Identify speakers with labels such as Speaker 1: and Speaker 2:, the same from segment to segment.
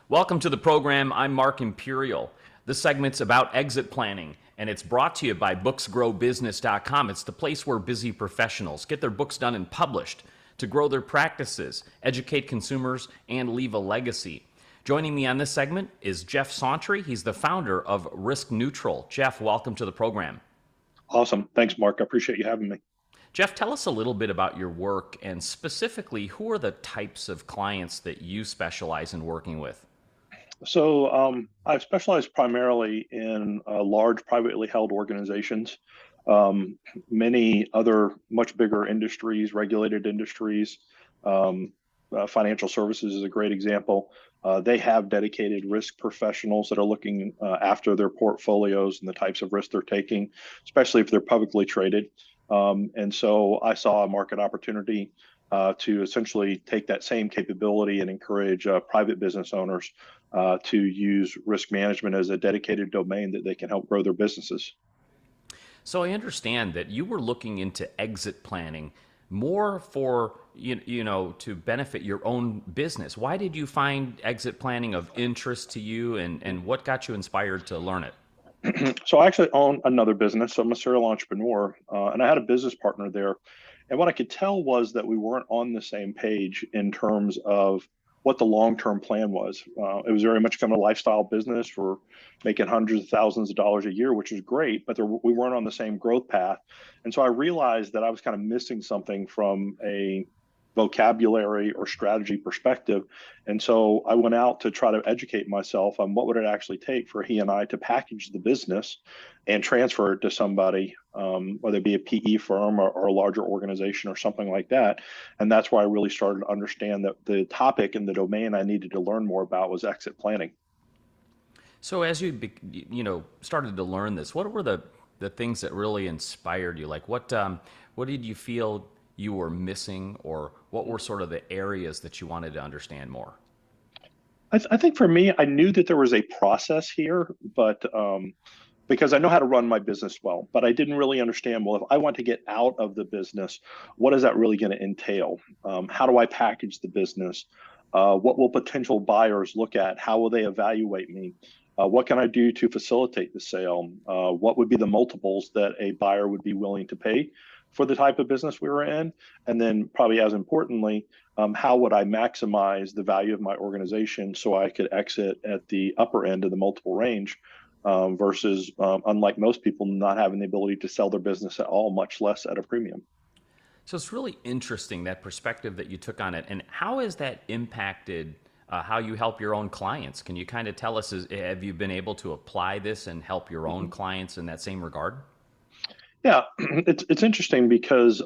Speaker 1: Welcome to the program. I'm Mark Imperial. This segment's about exit planning, and it's brought to you by booksgrowbusiness.com. It's the place where busy professionals get their books done and published to grow their practices, educate consumers, and leave a legacy. Joining me on this segment is Jeff Sauntry. He's the founder of Risk Neutral. Jeff, welcome to the program.
Speaker 2: Awesome. Thanks, Mark. I appreciate you having me.
Speaker 1: Jeff, tell us a little bit about your work and specifically who are the types of clients that you specialize in working with?
Speaker 2: I've specialized primarily in large privately held organizations. Many other much bigger industries, regulated industries, financial services is a great example. They have dedicated risk professionals that are looking after their portfolios and the types of risks they're taking, especially if they're publicly traded. And so I saw a market opportunity to essentially take that same capability and encourage private business owners to use risk management as a dedicated domain that they can help grow their businesses.
Speaker 1: So I understand that you were looking into exit planning more for to benefit your own business. Why did you find exit planning of interest to you, and what got you inspired to learn it?
Speaker 2: So I actually own another business. So I'm a serial entrepreneur, and I had a business partner there. And what I could tell was that we weren't on the same page in terms of what the long-term plan was. It was very much kind of a lifestyle business. We're making hundreds of thousands of dollars a year, which is great, but we weren't on the same growth path. And so I realized that I was kind of missing something from a vocabulary or strategy perspective. And so I went out to try to educate myself on what would it actually take for he and I to package the business and transfer it to somebody, whether it be a PE firm or a larger organization or something like that. And that's why I really started to understand that the topic and the domain I needed to learn more about was exit planning.
Speaker 1: So as you started to learn this, what were the things that really inspired you? Like what did you feel you were missing, or what were sort of the areas that you wanted to understand more?
Speaker 2: I think for me, I knew that there was a process here, but because I know how to run my business well, but I didn't really understand, well, if I want to get out of the business, what is that really going to entail? How do I package the business? What will potential buyers look at? How will they evaluate me? What can I do to facilitate the sale? What would be the multiples that a buyer would be willing to pay for the type of business we were in? And then, probably as importantly, how would I maximize the value of my organization so I could exit at the upper end of the multiple range versus, unlike most people, not having the ability to sell their business at all, much less at a premium.
Speaker 1: So it's really interesting, that perspective that you took on it. And how has that impacted how you help your own clients? Can you kind of tell us, have you been able to apply this and help your own clients in that same regard?
Speaker 2: Yeah, it's interesting because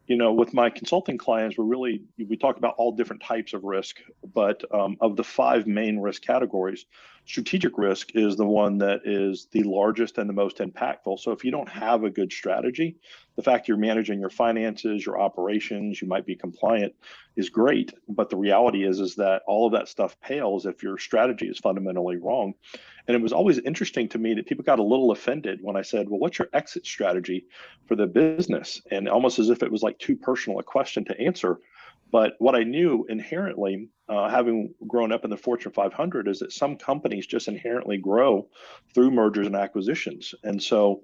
Speaker 2: with my consulting clients, we talk about all different types of risk, but of the five main risk categories, strategic risk is the one that is the largest and the most impactful. So if you don't have a good strategy, the fact you're managing your finances, your operations, you might be compliant is great, but the reality is that all of that stuff pales if your strategy is fundamentally wrong. And it was always interesting to me that people got a little offended when I said, well, what's your exit strategy for the business? And almost as if it was like too personal a question to answer. But what I knew inherently, having grown up in the Fortune 500, is that some companies just inherently grow through mergers and acquisitions. And so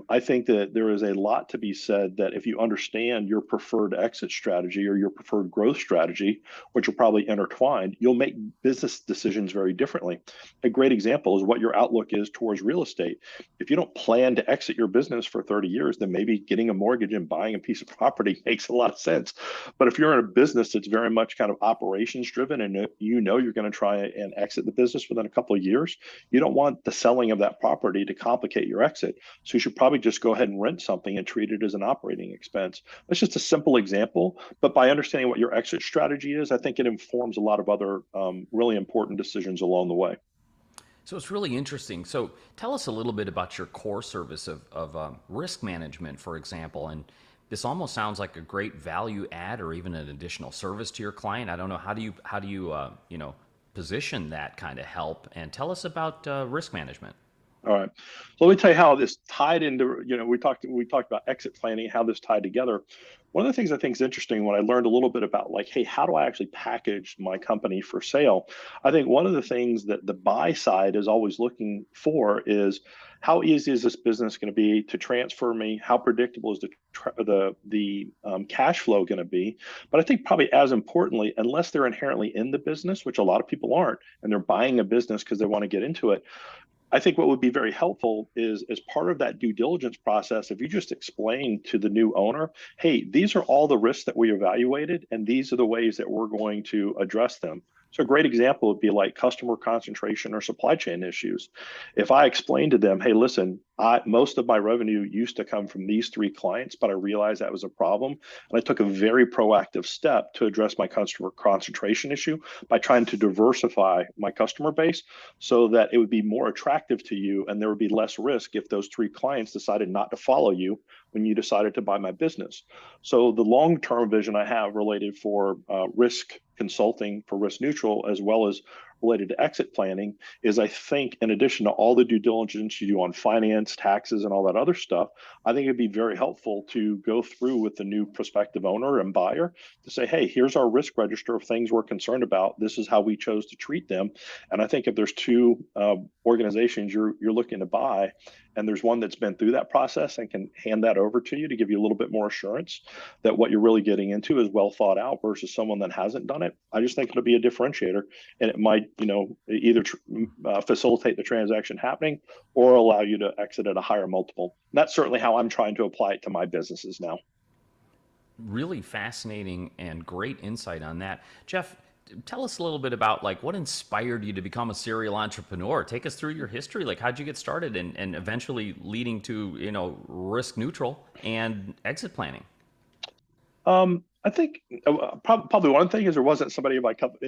Speaker 2: I think that there is a lot to be said that if you understand your preferred exit strategy or your preferred growth strategy, which are probably intertwined, you'll make business decisions very differently. A great example is what your outlook is towards real estate. If you don't plan to exit your business for 30 years, then maybe getting a mortgage and buying a piece of property makes a lot of sense. But if you're in a business that's very much kind of operations driven and you're going to try and exit the business within a couple of years, you don't want the selling of that property to complicate your exit. So you should probably just go ahead and rent something and treat it as an operating expense. That's just a simple example. But by understanding what your exit strategy is, I think it informs a lot of other really important decisions along the way.
Speaker 1: So it's really interesting. So tell us a little bit about your core service of risk management, for example. And this almost sounds like a great value add or even an additional service to your client. I don't know, how do you position that kind of help? And tell us about risk management.
Speaker 2: All right. So let me tell you how this tied into, we talked about exit planning, how this tied together. One of the things I think is interesting when I learned a little bit about like, hey, how do I actually package my company for sale? I think one of the things that the buy side is always looking for is how easy is this business going to be to transfer me? How predictable is the cash flow going to be? But I think probably as importantly, unless they're inherently in the business, which a lot of people aren't, and they're buying a business because they want to get into it, I think what would be very helpful is as part of that due diligence process, if you just explain to the new owner, hey, these are all the risks that we evaluated, and these are the ways that we're going to address them. So a great example would be like customer concentration or supply chain issues. If I explain to them, hey, listen, most of my revenue used to come from these three clients, but I realized that was a problem. And I took a very proactive step to address my customer concentration issue by trying to diversify my customer base so that it would be more attractive to you and there would be less risk if those three clients decided not to follow you when you decided to buy my business. So the long-term vision I have related for risk consulting for risk neutral as well as related to exit planning is I think in addition to all the due diligence you do on finance, taxes, and all that other stuff, I think it'd be very helpful to go through with the new prospective owner and buyer to say, hey, here's our risk register of things we're concerned about. This is how we chose to treat them. And I think if there's two organizations you're looking to buy, and there's one that's been through that process and can hand that over to you to give you a little bit more assurance that what you're really getting into is well thought out versus someone that hasn't done it, I just think it'll be a differentiator, and it might, either facilitate the transaction happening or allow you to exit at a higher multiple. And that's certainly how I'm trying to apply it to my businesses now.
Speaker 1: Really fascinating and great insight on that. Jeff, tell us a little bit about like what inspired you to become a serial entrepreneur. Take us through your history. Like how'd you get started and eventually leading to, risk neutral and exit planning?
Speaker 2: I think probably one thing is there wasn't somebody in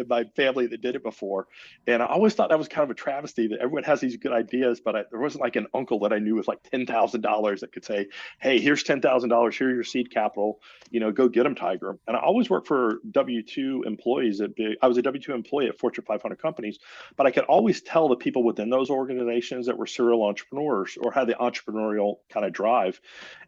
Speaker 2: my family that did it before, and I always thought that was kind of a travesty that everyone has these good ideas, but there wasn't like an uncle that I knew with like $10,000 that could say, "Hey, here's $10,000. Here's your seed capital. Go get them, Tiger." And I always worked for W-2 employees at big. I was a W-2 employee at Fortune 500 companies, but I could always tell the people within those organizations that were serial entrepreneurs or had the entrepreneurial kind of drive.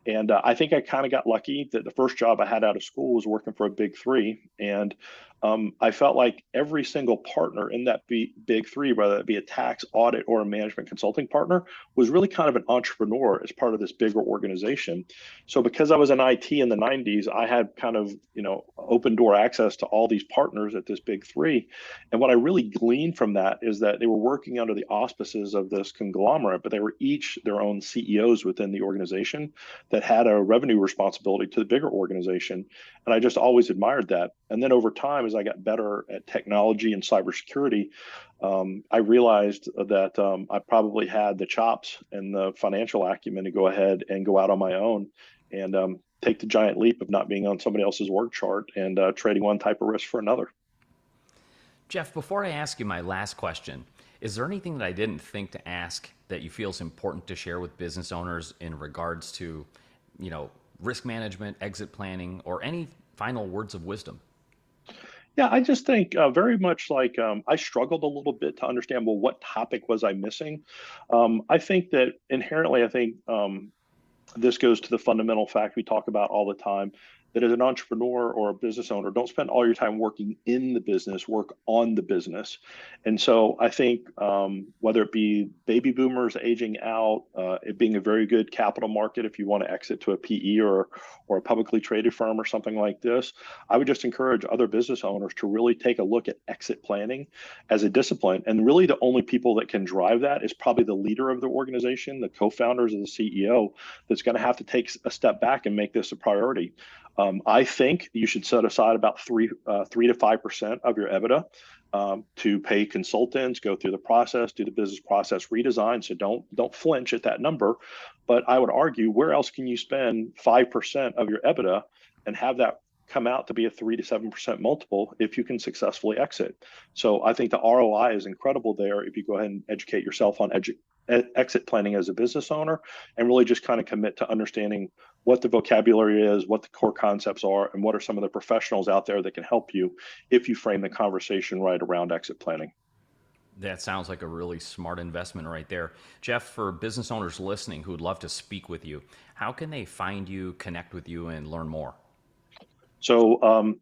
Speaker 2: And I think I kind of got lucky that the first job I had out of school was working for a big three. And I felt like every single partner in that big three, whether it be a tax, audit, or a management consulting partner, was really kind of an entrepreneur as part of this bigger organization. So because I was in IT in the 90s, I had kind of, open door access to all these partners at this big three. And what I really gleaned from that is that they were working under the auspices of this conglomerate, but they were each their own CEOs within the organization that had a revenue responsibility to the bigger organization. And I just always admired that. And then over time, as I got better at technology and cybersecurity, I realized that I probably had the chops and the financial acumen to go ahead and go out on my own and take the giant leap of not being on somebody else's work chart and trading one type of risk for another.
Speaker 1: Jeff, before I ask you my last question, is there anything that I didn't think to ask that you feel is important to share with business owners in regards to, risk management, exit planning, or any final words of wisdom?
Speaker 2: Yeah, I just think very much like I struggled a little bit to understand, well, what topic was I missing? I think that inherently, I think this goes to the fundamental fact we talk about all the time that as an entrepreneur or a business owner, don't spend all your time working in the business, work on the business. And so I think whether it be baby boomers aging out, it being a very good capital market if you want to exit to a PE or a publicly traded firm or something like this, I would just encourage other business owners to really take a look at exit planning as a discipline. And really the only people that can drive that is probably the leader of the organization, the co-founders, or the CEO that's going to have to take a step back and make this a priority. I think you should set aside about 3 to 5% of your EBITDA to pay consultants, go through the process, do the business process redesign. So don't flinch at that number. But I would argue, where else can you spend 5% of your EBITDA and have that come out to be a 3 to 7% multiple if you can successfully exit? So I think the ROI is incredible there if you go ahead and educate yourself on exit planning as a business owner and really just kind of commit to understanding what the vocabulary is, what the core concepts are, and what are some of the professionals out there that can help you if you frame the conversation right around exit planning.
Speaker 1: That sounds like a really smart investment right there. Jeff, for business owners listening who would love to speak with you, how can they find you, connect with you, and learn more?
Speaker 2: So I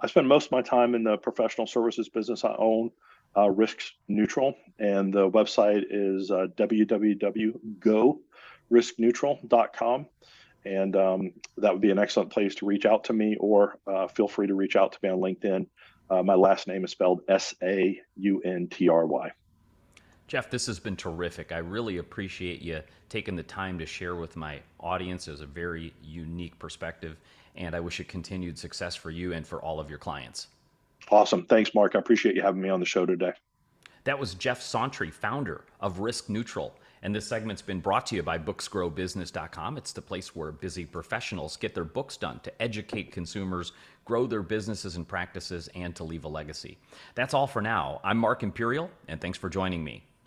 Speaker 2: spend most of my time in the professional services business. I own Risks Neutral, and the website is www.goriskneutral.com. And that would be an excellent place to reach out to me, or feel free to reach out to me on LinkedIn. My last name is spelled Sauntry.
Speaker 1: Jeff, this has been terrific. I really appreciate you taking the time to share with my audience. It was a very unique perspective, and I wish you continued success for you and for all of your clients.
Speaker 2: Awesome. Thanks, Mark. I appreciate you having me on the show today.
Speaker 1: That was Jeff Sauntry, founder of Risk Neutral. And this segment's been brought to you by booksgrowbusiness.com. It's the place where busy professionals get their books done to educate consumers, grow their businesses and practices, and to leave a legacy. That's all for now. I'm Mark Imperial, and thanks for joining me.